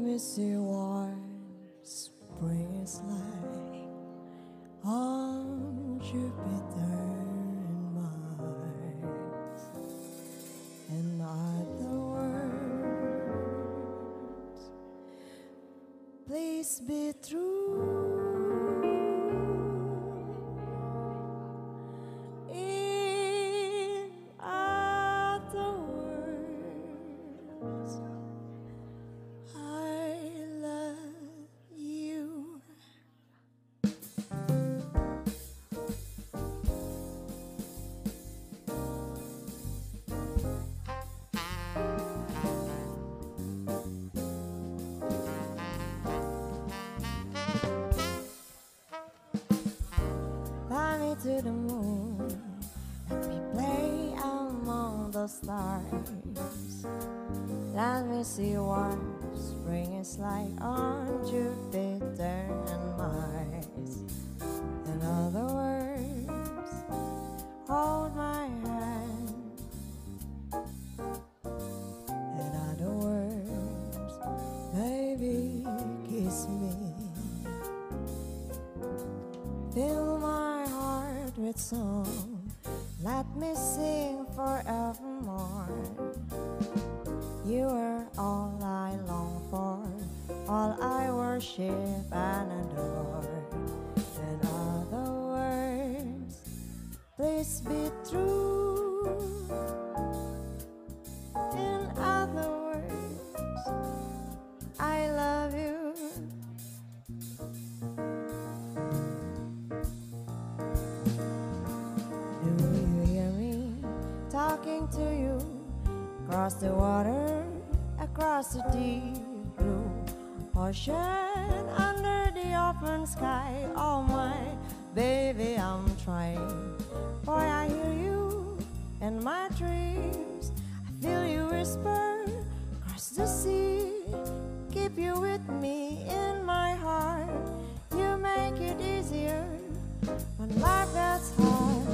me see what spring is like on Jupiter and Mars. In other words, please be true. In other words, I love you. Fly me to the moon, let me play among the stars. Let me see what spring is like on Jupiter and Mars. In other words, hold my hand. In other words, baby, kiss me. Fill my heart with song, let me sing forevermore. You are all I long for, all I worship and adore. In other words, please be true. In other words, I love you. Do you hear me talking to you? Across the water, across the deep blue ocean, under the open sky. Oh my baby, I'm trying. Boy, I hear you in my dreams. I feel you whisper across the sea. Keep you with me in my heart. You make it easier when life gets hard.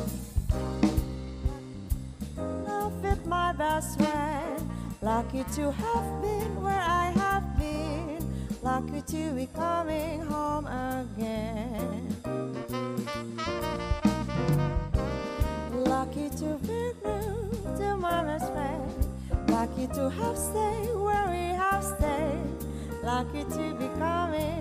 Love is my best friend. Lucky to have been where I have been. Lucky to be coming home again. Lucky to be new to my best friend. Lucky to have stayed where we have stayed. Lucky to be coming